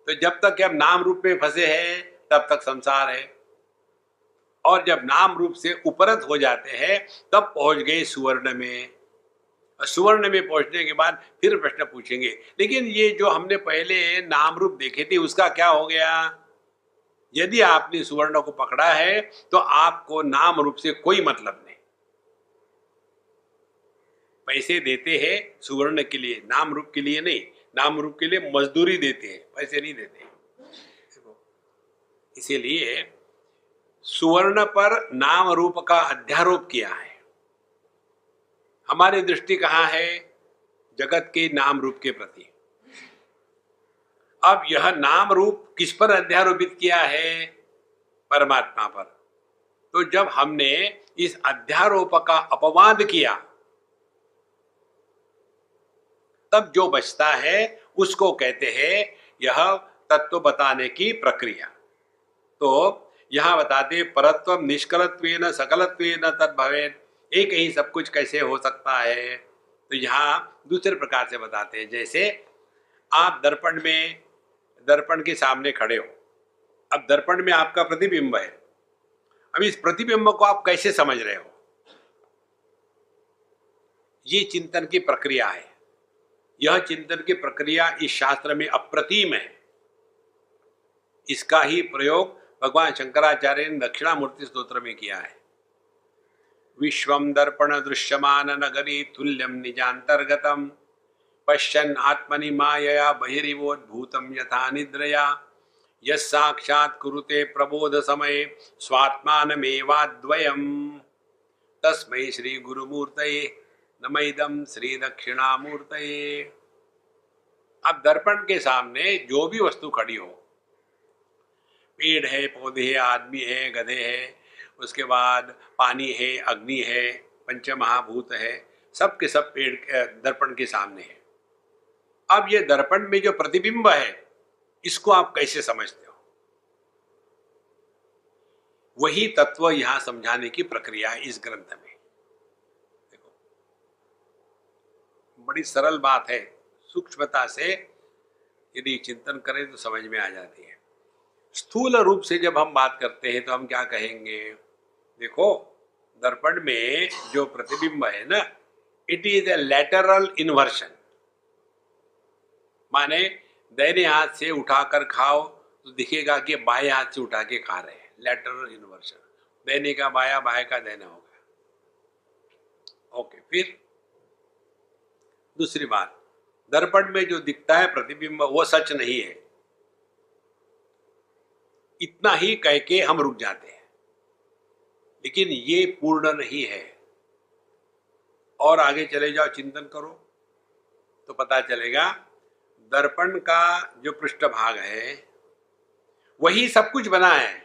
तो जब तक हम नाम रूप में फंसे हैं तब तक संसार है, और जब नाम रूप से उपरत हो जाते हैं तब पहुंच गए सुवर्ण में। और सुवर्ण में पहुंचने के बाद फिर प्रश्न पूछेंगे, लेकिन ये जो हमने पहले नाम रूप देखे थे उसका क्या हो गया? यदि आपने सुवर्ण को पकड़ा है तो आपको नाम रूप से कोई मतलब नहीं। पैसे देते हैं सुवर्ण के लिए, नाम रूप के लिए नहीं। नाम रूप के लिए मजदूरी देते हैं, पैसे नहीं देते। इसीलिए सुवर्ण पर नाम रूप का अध्यारोप किया है। हमारी दृष्टि कहाँ है? जगत के नाम रूप के प्रति। अब यह नाम रूप किस पर अध्यारोपित किया है? परमात्मा पर। तो जब हमने इस अध्यारोप का अपवाद किया तब जो बचता है उसको कहते हैं यह तत्व बताने की प्रक्रिया। तो यहां बताते परत्वम निष्कलत्वेन सकलत्वेन तद भवेत्, एक ही सब कुछ कैसे हो सकता है? तो यहाँ दूसरे प्रकार से बताते हैं। जैसे आप दर्पण के सामने खड़े हो, अब दर्पण में आपका प्रतिबिंब है। अब इस प्रतिबिंब को आप कैसे समझ रहे हो? ये चिंतन की प्रक्रिया है। यह चिंतन की प्रक्रिया इस शास्त्र में अप्रतिम है। इसका ही प्रयोग भगवान शंकराचार्य ने दक्षिणामूर्ति स्तोत्र में किया है। विश्वम दर्पण दृश्यमान नगरी तुल्यम निजांतर्गतम पश्यन् आत्मनि मायया बहिरिवोद्भूतं यथा निद्रया यस्साक्षात् कुरुते प्रबोध समये स्वात्मानमेवाद्वयम् तस्मै श्री गुरुमूर्तये नमैदं श्री दक्षिणामूर्तये। अब दर्पण के सामने जो भी वस्तु खड़ी हो, पेड़ है, पौधे है, आदमी है, गधे है, उसके बाद पानी है, अग्नि है, पंचमहाभूत है, सब के सब पेड़ दर्पण के सामने है। अब ये दर्पण में जो प्रतिबिंब है इसको आप कैसे समझते हो? वही तत्व यहां समझाने की प्रक्रिया है इस ग्रंथ में। देखो, बड़ी सरल बात है, सूक्ष्मता से यदि चिंतन करें तो समझ में आ जाती है। स्थूल रूप से जब हम बात करते हैं तो हम क्या कहेंगे? देखो, दर्पण में जो प्रतिबिंब है ना, it is a lateral inversion. माने दाहिने हाथ से उठाकर खाओ तो दिखेगा कि बाएं हाथ से उठा के खा रहे हैं, लैटरल इन्वर्शन। दाहिने का बाया, बाएं का दाहिना हो गया। ओके, फिर दूसरी बात, दर्पण में जो दिखता है प्रतिबिंब वो सच नहीं है। इतना ही कह के हम रुक जाते हैं, लेकिन ये पूर्ण नहीं है। और आगे चले जाओ, चिंतन करो तो पता चलेगा दर्पण का जो पृष्ठभाग है वही सब कुछ बना है।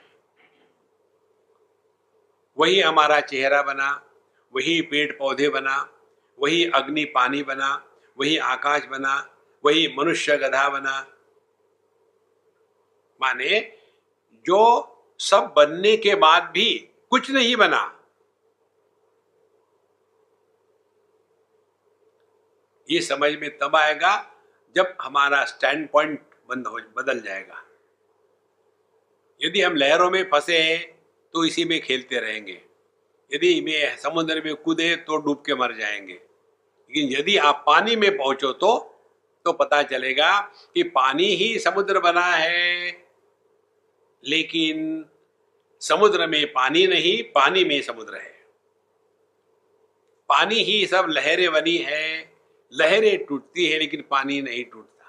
वही हमारा चेहरा बना, वही पेड़ पौधे बना, वही अग्नि पानी बना, वही आकाश बना, वही मनुष्य गधा बना। माने जो सब बनने के बाद भी कुछ नहीं बना। ये समझ में तब आएगा जब हमारा स्टैंड पॉइंट बदल जाएगा। यदि हम लहरों में फंसे हैं तो इसी में खेलते रहेंगे। यदि में समुद्र में कूदे तो डूब के मर जाएंगे। लेकिन यदि आप पानी में पहुंचो तो पता चलेगा कि पानी ही समुद्र बना है, लेकिन समुद्र में पानी नहीं, पानी में समुद्र है। पानी ही सब लहरें बनी है, लहरें टूटती है लेकिन पानी नहीं टूटता।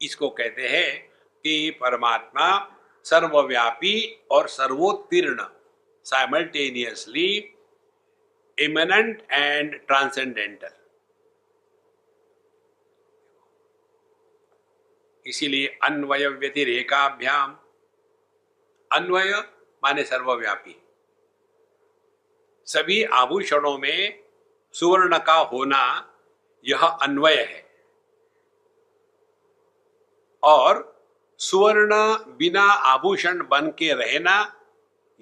इसको कहते हैं कि परमात्मा सर्वव्यापी और सर्वोत्तीर्ण, साइमल्टेनियसली इमिनेंट एंड ट्रांसेंडेंटल। इसीलिए अन्वय व्यतिरेकाभ्याम, अन्वय माने सर्वव्यापी। सभी आभूषणों में सुवर्ण का होना यह अन्वय है, और सुवर्ण बिना आभूषण बन के रहना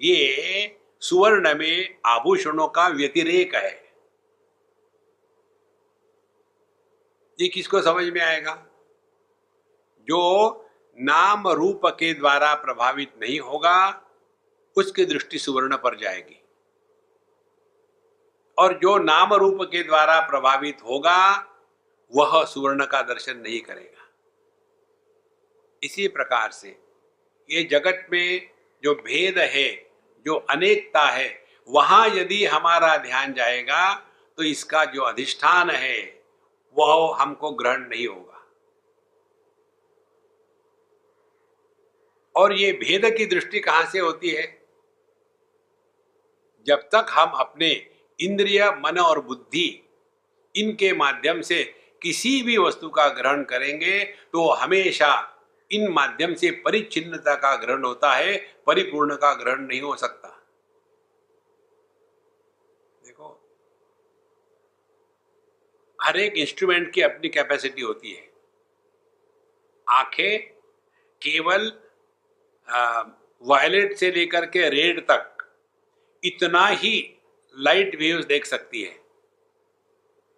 ये सुवर्ण में आभूषणों का व्यतिरेक है। ये किसको समझ में आएगा? जो नाम रूप के द्वारा प्रभावित नहीं होगा, उसकी दृष्टि सुवर्ण पर जाएगी। और जो नाम रूप के द्वारा प्रभावित होगा वह सुवर्ण का दर्शन नहीं करेगा। इसी प्रकार से ये जगत में जो भेद है, जो अनेकता है, वहां यदि हमारा ध्यान जाएगा तो इसका जो अधिष्ठान है वह हमको ग्रहण नहीं होगा। और ये भेद की दृष्टि कहां से होती है? जब तक हम अपने इंद्रिय, मन और बुद्धि इनके माध्यम से किसी भी वस्तु का ग्रहण करेंगे तो हमेशा इन माध्यम से परिच्छिन्नता का ग्रहण होता है, परिपूर्ण का ग्रहण नहीं हो सकता। देखो, हर एक इंस्ट्रूमेंट की अपनी कैपेसिटी होती है। आंखें केवल वायलेट से लेकर के रेड तक इतना ही लाइट वेव्स देख सकती है,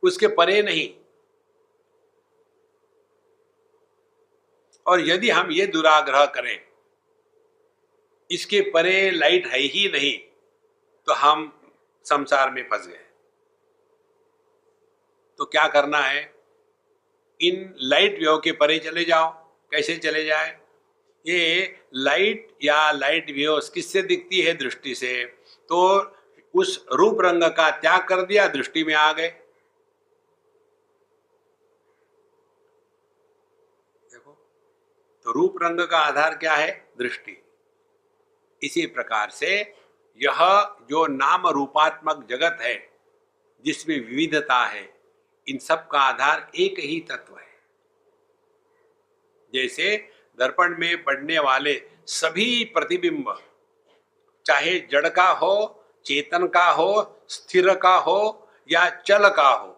उसके परे नहीं। और यदि हम ये दुराग्रह करें इसके परे लाइट है ही नहीं, तो हम संसार में फंस गए। तो क्या करना है? इन लाइट वेव के परे चले जाओ। कैसे चले जाए? ये लाइट या लाइट वेव्स किससे दिखती है? दृष्टि से। तो उस रूप रंग का त्याग कर दिया, दृष्टि में आ गए। देखो, तो रूप रंग का आधार क्या है? दृष्टि। इसी प्रकार से यह जो नाम रूपात्मक जगत है जिसमें विविधता है, इन सब का आधार एक ही तत्व है। जैसे दर्पण में पड़ने वाले सभी प्रतिबिंब, चाहे जड़ का हो, चेतन का हो, स्थिर का हो या चल का हो,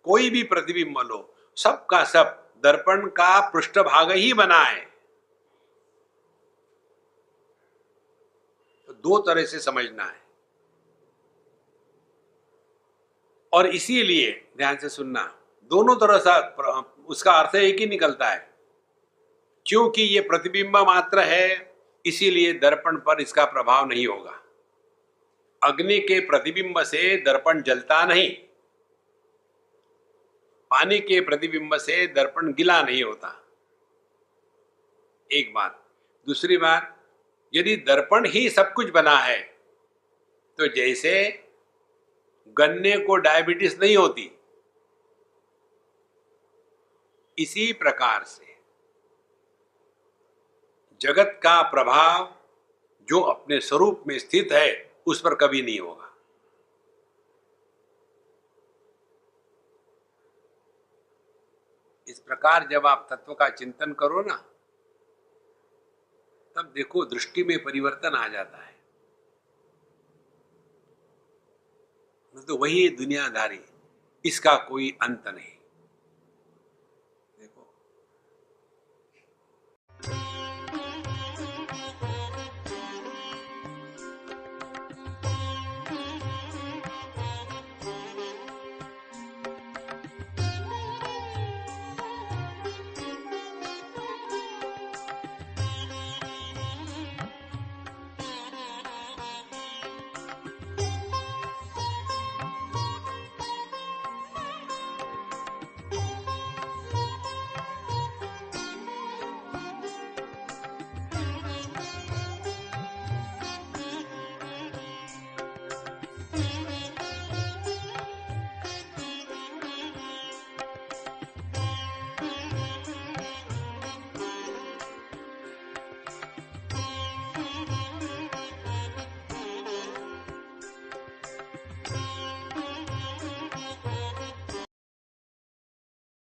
कोई भी प्रतिबिंब लो, सब का सब दर्पण का पृष्ठभाग ही बना है। तो दो तरह से समझना है। और इसीलिए ध्यान से सुनना, दोनों तरह से उसका अर्थ एक ही निकलता है। क्योंकि ये प्रतिबिंब मात्र है, इसीलिए दर्पण पर इसका प्रभाव नहीं होगा। अग्नि के प्रतिबिंब से दर्पण जलता नहीं, पानी के प्रतिबिंब से दर्पण गीला नहीं होता। एक बात। दूसरी बात, यदि दर्पण ही सब कुछ बना है तो जैसे गन्ने को डायबिटीज नहीं होती, इसी प्रकार से जगत का प्रभाव जो अपने स्वरूप में स्थित है उस पर कभी नहीं होगा। इस प्रकार जब आप तत्व का चिंतन करो ना, तब देखो दृष्टि में परिवर्तन आ जाता है। तो वही दुनियादारी, इसका कोई अंत नहीं। देखो,